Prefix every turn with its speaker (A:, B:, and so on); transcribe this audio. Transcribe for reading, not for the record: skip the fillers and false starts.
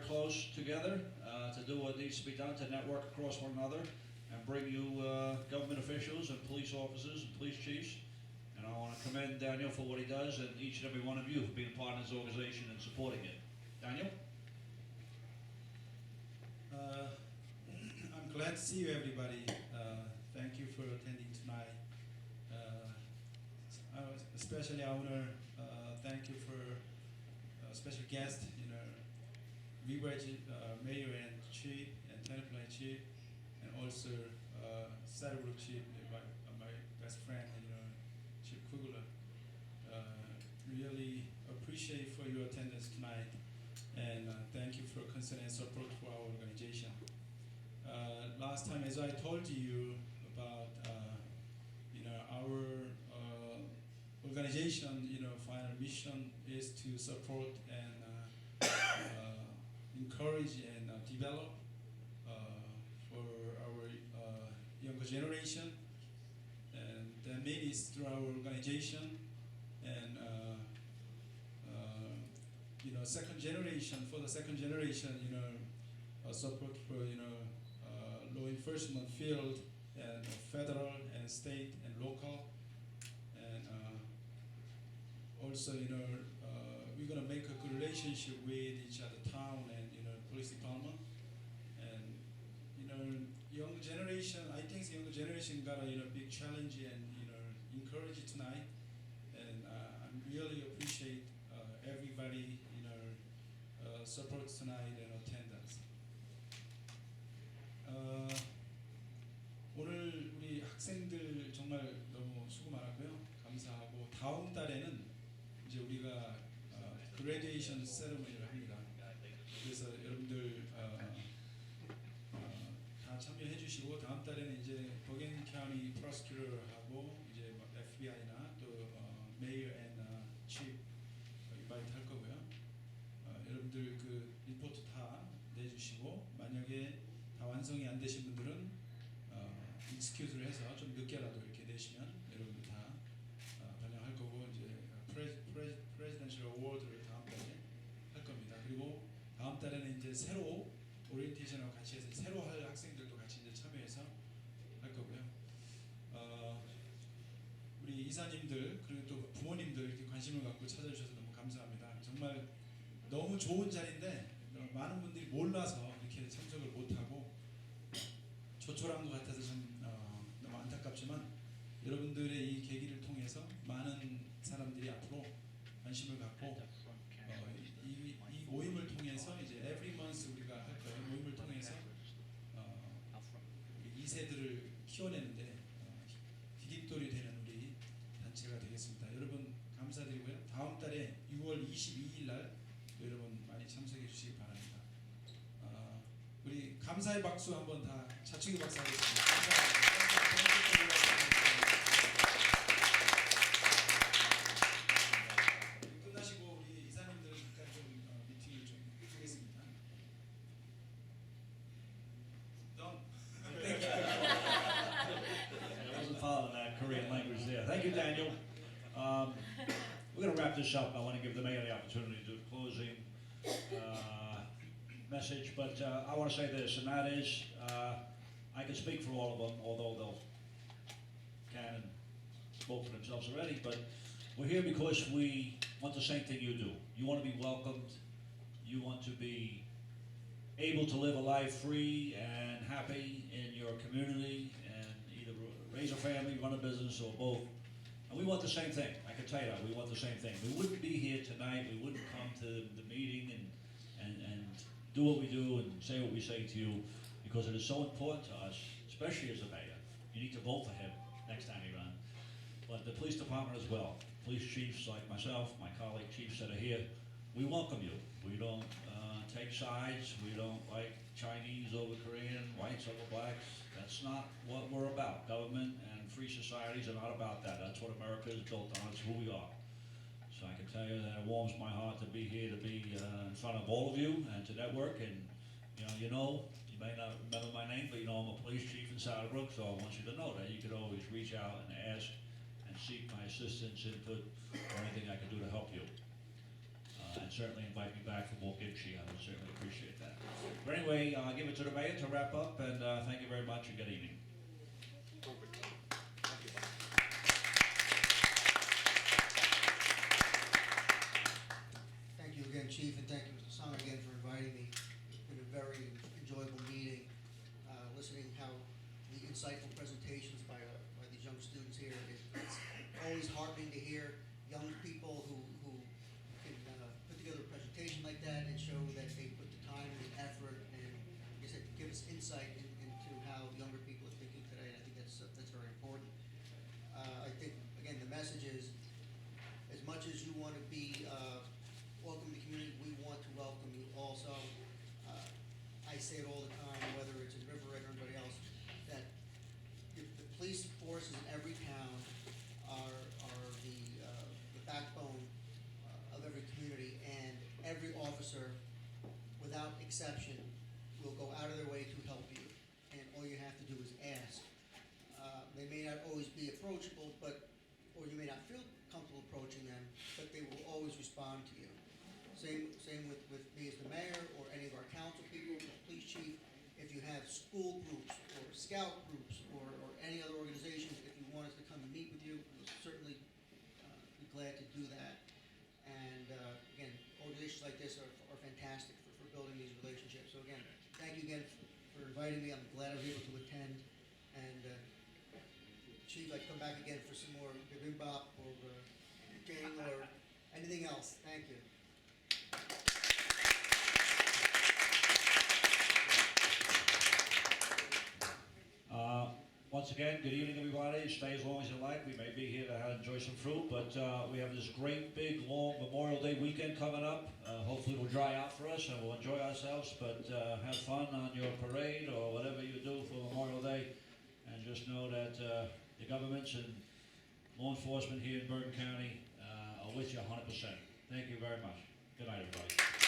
A: close together to do what needs to be done to network across one another and bring you government officials and police officers and police chiefs. And I want to commend Daniel for what he does and each and every one of you for being part of this organization and supporting it. Daniel?
B: I'm glad to see you, everybody. Thank you for attending tonight. Especially I want to thank you for special guest, Riverage Mayor and Chief and Tenant Plan Chief, and also Saddlebrook Chief, my best friend, Chief Kugler. Really appreciate for your attendance tonight, and thank you for concern and support for our organization. Last time, as I told you about, our organization, final mission is to support and encourage and develop for our younger generation, and that mainly is through our organization and second generation. For the second generation, support for law enforcement field and federal and state and local, and also we're gonna make a good relationship with each other town and police department, and young generation. I think the younger generation got a big challenge and encourage it tonight, and I really appreciate everybody support tonight and attendance. 오늘 우리 학생들 정말 너무 수고 많았고요. 감사하고 다음 달에는 이제 우리가 그레듀에이션 세레머니를 합니다. 그래서 여러분들 다 참여해 주시고 다음 달에는 이제 버긴 카운티 프로스큐터하고 이제 FBI나 또 메이어 앤 칩 인바이트 할 거고요. 여러분들 그 리포트 다 내주시고 만약에 다 완성이 안 되신 분들은 익스큐즈를 해서 좀 늦게라도 이렇게 내시면 여러분들 다 반영할 거고 이제 프레지던셜 어워드를 다음 달에 할 겁니다. 그리고 다음 달에는 이제 새로 오리엔테이션하고 같이 해서 새로 할 학생들도 같이 이제 참여해서 할 거고요. 우리 이사님들 그리고 또 부모님들 이렇게 관심을 갖고 찾아주셔서 너무 감사합니다. 정말 너무 좋은 자리인데 많은 분들이 몰라서 이렇게 참석을 못하고 조촐한 것 같아서 좀 너무 안타깝지만 여러분들의 이 계기를 통해서 많은 사람들이 앞으로 관심을 갖고 이 모임을 통해서 이제 every month 우리가 할 거예요. 모임을 통해서 우리 2세들을 키워내는데 디딤돌이 되는 우리 단체가 되겠습니다. 여러분 감사드리고요. 다음 달에 6월 22일 날 여러분 많이 참석해 주시기 바랍니다. 우리 감사의 박수 한번 다 자축의 박수 하겠습니다. 감사합니다. 끝나시고 우리 이사님들 잠깐 좀 미팅을 좀 하겠습니다. Done.
A: I wasn't following that Korean language there. Thank you, Daniel. We're going to wrap this up. I want to give the mayor the opportunity to do the closing message, but I want to say this, and that is, I can speak for all of them, although can and spoke for themselves already, but we're here because we want the same thing you do. You want to be welcomed. You want to be able to live a life free and happy in your community and either raise a family, run a business, or both. And we want the same thing. I can tell you that. We want the same thing. We wouldn't be here tonight. We wouldn't come to the meeting and do what we do and say what we say to you because it is so important to us, especially as a mayor. You need to vote for him next time he runs. But the police department as well. Police chiefs like myself, my colleague chiefs that are here, we welcome you. We don't take sides. We don't like Chinese over Korean, whites over blacks. That's not what we're about. Government and free societies are not about that. That's what America is built on. It's who we are. So I can tell you that it warms my heart to be here, to be in front of all of you and to network. And you may not remember my name, but I'm a police chief in Saddlebrook, so I want you to know that you could always reach out and ask and seek my assistance, input, or anything I can do to help you. And certainly invite me back for more kimchi. I would certainly appreciate that. anyway, I'll give it to the mayor to wrap up, and thank you very much and good evening.
C: Thank you again, Chief, and thank you, Mr. Song, again for inviting me. It's been a very enjoyable meeting, listening how the insightful presentations by these young students here. It's always heartening to hear young people who can put together a presentation like that and show that they put the time and the effort and, like I said, give us insight into how younger people are thinking today. And I think that's very important. I think, again, the message is, as much as you want to be welcome to the community, we want to welcome you also. I say it all the time, whether it's in River Red or anybody else, that the police forces in every town are the backbone of every community, and every officer, without exception, will go out of their way to help you. And all you have to do is ask. They may not always be approachable, or you may not feel comfortable approaching them, but they will always respond to you. Same with me as the mayor, or any of our council people, the police chief. If you have school groups or scout groups or any other organizations, if you want us to come and meet with you, we'll certainly be glad to do that. And again, organizations like this are fantastic for building these relationships. So again, thank you again for inviting me. I'm glad I was able to attend. And Chief, I'd come back again for some more bibimbap or gang or anything else. Thank you.
A: Once again, good evening, everybody. Stay as long as you like. We may be here to enjoy some fruit, but we have this great, big, long Memorial Day weekend coming up. Hopefully it'll dry out for us and we'll enjoy ourselves, but have fun on your parade or whatever you do for Memorial Day. And just know that the governments and law enforcement here in Bergen County are with you 100%. Thank you very much. Good night, everybody.